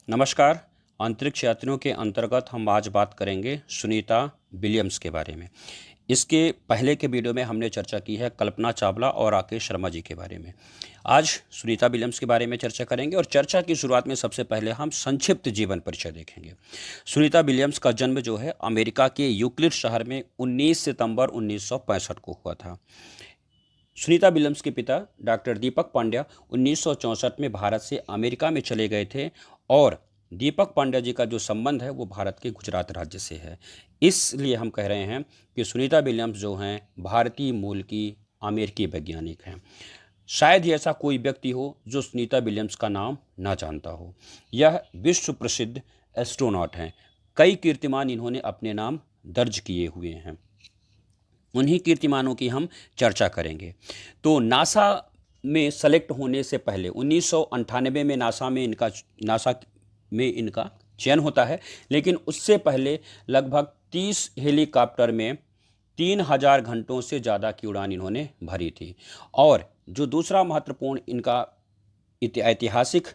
नमस्कार। अंतरिक्ष यात्रियों के अंतर्गत हम आज बात करेंगे सुनीता विलियम्स के बारे में। इसके पहले के वीडियो में हमने चर्चा की है कल्पना चावला और राकेश शर्मा जी के बारे में। आज सुनीता विलियम्स के बारे में चर्चा करेंगे और चर्चा की शुरुआत में सबसे पहले हम संक्षिप्त जीवन परिचय देखेंगे। सुनीता विलियम्स का जन्म जो है अमेरिका के यूक्लिड शहर में 19 सितंबर 1965 को हुआ था। सुनीता विलियम्स के पिता डॉक्टर दीपक पांड्या 1964 में भारत से अमेरिका में चले गए थे और दीपक पांड्या जी का जो संबंध है वो भारत के गुजरात राज्य से है। इसलिए हम कह रहे हैं कि सुनीता विलियम्स जो हैं भारतीय मूल की अमेरिकी वैज्ञानिक हैं। शायद ही ऐसा कोई व्यक्ति हो जो सुनीता विलियम्स का नाम ना जानता हो। यह विश्व प्रसिद्ध एस्ट्रोनॉट हैं। कई कीर्तिमान इन्होंने अपने नाम दर्ज किए हुए हैं। उन्हीं कीर्तिमानों की हम चर्चा करेंगे। तो नासा में सेलेक्ट होने से पहले 1998 में नासा में इनका चयन होता है, लेकिन उससे पहले लगभग 30 हेलीकॉप्टर में 3000 घंटों से ज़्यादा की उड़ान इन्होंने भरी थी। और जो दूसरा महत्वपूर्ण इनका ऐतिहासिक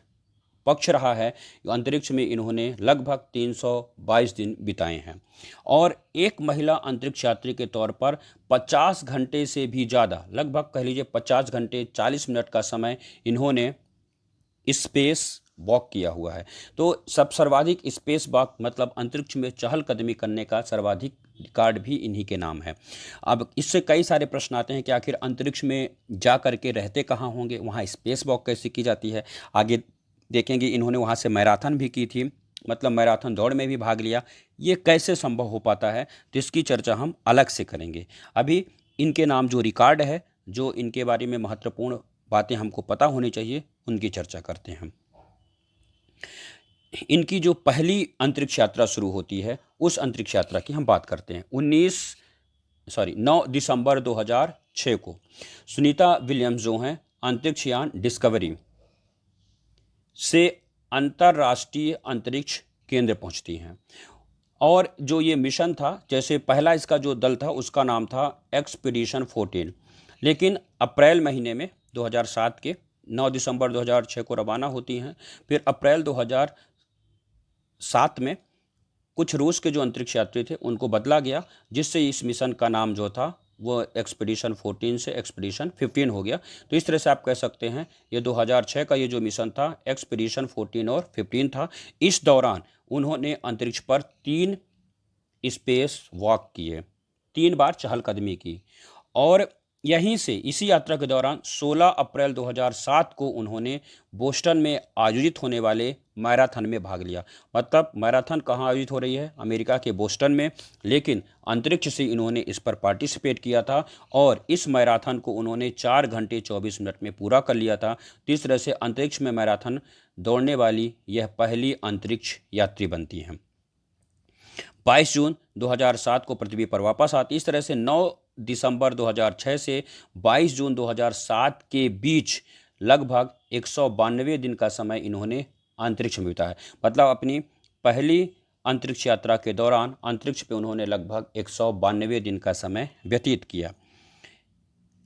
पक्ष रहा है, अंतरिक्ष में इन्होंने लगभग 322 दिन बिताए हैं और एक महिला अंतरिक्ष यात्री के तौर पर 50 घंटे से भी ज़्यादा, लगभग कह लीजिए 50 घंटे 40 मिनट का समय इन्होंने स्पेस वॉक किया हुआ है। तो सर्वाधिक स्पेस वॉक मतलब अंतरिक्ष में चहलकदमी करने का सर्वाधिक रिकॉर्ड भी इन्हीं के नाम है। अब इससे कई सारे प्रश्न आते हैं कि आखिर अंतरिक्ष में जा करके रहते कहाँ होंगे, वहाँ स्पेस वॉक कैसे की जाती है। आगे देखेंगे इन्होंने वहाँ से मैराथन भी की थी, मतलब मैराथन दौड़ में भी भाग लिया। ये कैसे संभव हो पाता है, तो इसकी चर्चा हम अलग से करेंगे। अभी इनके नाम जो रिकॉर्ड है, जो इनके बारे में महत्वपूर्ण बातें हमको पता होनी चाहिए, उनकी चर्चा करते हैं। इनकी जो पहली अंतरिक्ष यात्रा शुरू होती है, उस अंतरिक्ष यात्रा की हम बात करते हैं। 9 दिसंबर 2006 को सुनीता विलियम्स जो हैं अंतरिक्ष यान डिस्कवरी से अंतर्राष्ट्रीय अंतरिक्ष केंद्र पहुंचती हैं। और जो ये मिशन था, जैसे पहला इसका जो दल था उसका नाम था एक्सपीडिशन 14, लेकिन अप्रैल महीने में 2007 के 9 दिसंबर 2006 को रवाना होती हैं। फिर अप्रैल 2007 में कुछ रूस के जो अंतरिक्ष यात्री थे उनको बदला गया, जिससे इस मिशन का नाम जो था वो एक्सपीडिशन 14 से एक्सपीडिशन 15 हो गया। तो इस तरह से आप कह सकते हैं ये 2006 का ये जो मिशन था एक्सपीडिशन 14 और 15 था। इस दौरान उन्होंने अंतरिक्ष पर 3 स्पेस वॉक किए, 3 बार चहलकदमी की। और यहीं से इसी यात्रा के दौरान 16 अप्रैल 2007 को उन्होंने बोस्टन में आयोजित होने वाले मैराथन में भाग लिया। मतलब मैराथन कहाँ आयोजित हो रही है, अमेरिका के बोस्टन में, लेकिन अंतरिक्ष से इन्होंने इस पर पार्टिसिपेट किया था और इस मैराथन को उन्होंने 4 घंटे 24 मिनट में पूरा कर लिया था। तो इस तरह से अंतरिक्ष में मैराथन दौड़ने वाली यह पहली अंतरिक्ष यात्री बनती हैं। 22 जून 2007 को पृथ्वी पर वापस आती। इस तरह से 9 दिसंबर 2006 से 22 जून 2007 के बीच लगभग 192 दिन का समय इन्होंने अंतरिक्ष में बिताया। मतलब अपनी पहली अंतरिक्ष यात्रा के दौरान अंतरिक्ष पे उन्होंने लगभग 192 दिन का समय व्यतीत किया।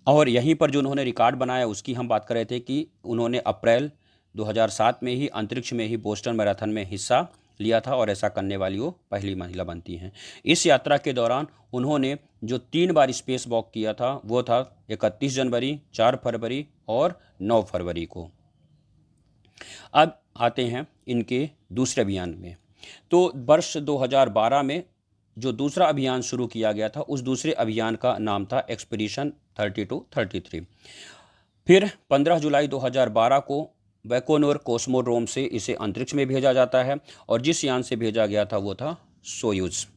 और यहीं पर जो उन्होंने रिकॉर्ड बनाया उसकी हम बात कर रहे थे कि उन्होंने अप्रैल 2007 में ही अंतरिक्ष में ही बोस्टन मैराथन में हिस्सा लिया था और ऐसा करने वाली वो पहली महिला बनती हैं। इस यात्रा के दौरान उन्होंने जो 3 बार स्पेस वॉक किया था वो था 31 जनवरी, 4 फरवरी और 9 फरवरी को। अब आते हैं इनके दूसरे अभियान में। तो वर्ष 2012 में जो दूसरा अभियान शुरू किया गया था, उस दूसरे अभियान का नाम था एक्सपीडिशन 32-33। फिर 15 जुलाई 2012 को बैकोनोर कॉस्मोड्रोम से इसे अंतरिक्ष में भेजा जाता है और जिस यान से भेजा गया था वो था सोयूज।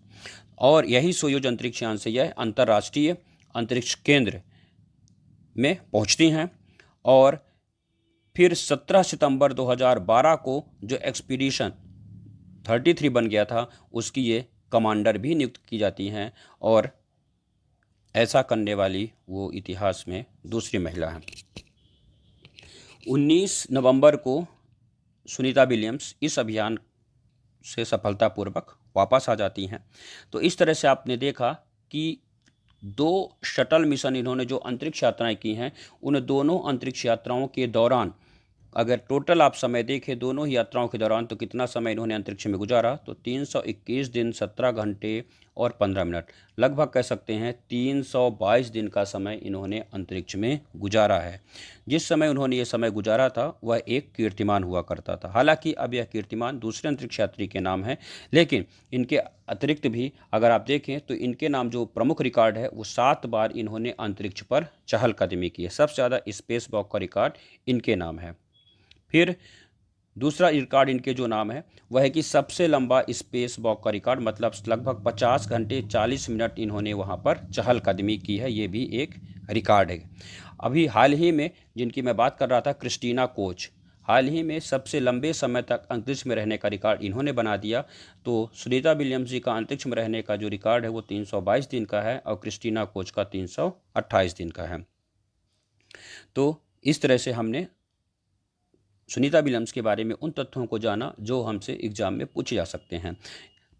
और यही सोयूज अंतरिक्ष यान से यह अंतर्राष्ट्रीय अंतरिक्ष केंद्र में पहुंचती हैं। और फिर 17 सितंबर 2012 को जो एक्सपीडिशन 33 बन गया था उसकी ये कमांडर भी नियुक्त की जाती हैं और ऐसा करने वाली वो इतिहास में दूसरी महिला हैं। 19 नवंबर को सुनीता विलियम्स इस अभियान से सफलतापूर्वक वापस आ जाती हैं। तो इस तरह से आपने देखा कि 2 शटल मिशन इन्होंने जो अंतरिक्ष यात्राएं की हैं, उन दोनों अंतरिक्ष यात्राओं के दौरान अगर टोटल आप समय देखें दोनों ही यात्राओं के दौरान तो कितना समय इन्होंने अंतरिक्ष में गुजारा, तो 321 दिन 17 घंटे और 15 मिनट, लगभग कह सकते हैं 322 दिन का समय इन्होंने अंतरिक्ष में गुजारा है। जिस समय उन्होंने ये समय गुजारा था वह एक कीर्तिमान हुआ करता था। हालांकि अब यह कीर्तिमान दूसरे अंतरिक्ष यात्री के नाम है, लेकिन इनके अतिरिक्त भी अगर आप देखें तो इनके नाम जो प्रमुख रिकॉर्ड है वो 7 बार इन्होंने अंतरिक्ष पर चहलकदमी की है। सबसे ज़्यादा स्पेस वॉक का रिकॉर्ड इनके नाम है। फिर दूसरा रिकॉर्ड इनके जो नाम है वह है कि सबसे लंबा स्पेस वॉक का रिकॉर्ड, मतलब लगभग 50 घंटे 40 मिनट इन्होंने वहाँ पर चहलकदमी की है, ये भी एक रिकॉर्ड है। अभी हाल ही में जिनकी मैं बात कर रहा था, क्रिस्टीना कोच, हाल ही में सबसे लंबे समय तक अंतरिक्ष में रहने का रिकॉर्ड इन्होंने बना दिया। तो सुनीता विलियम्स जी का अंतरिक्ष में रहने का जो रिकॉर्ड है वो 322 दिन का है और क्रिस्टीना कोच का 328 दिन का है। तो इस तरह से हमने सुनीता विलियम्स के बारे में उन तथ्यों को जाना जो हमसे एग्जाम में पूछे जा सकते हैं।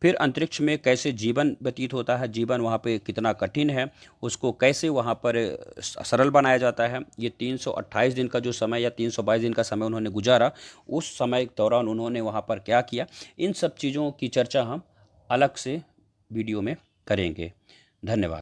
फिर अंतरिक्ष में कैसे जीवन व्यतीत होता है, जीवन वहाँ पे कितना कठिन है, उसको कैसे वहाँ पर सरल बनाया जाता है। ये 328 दिन का जो समय या 322 दिन का समय उन्होंने गुजारा, उस समय के दौरान उन्होंने वहाँ पर क्या किया, इन सब चीज़ों की चर्चा हम अलग से वीडियो में करेंगे। धन्यवाद।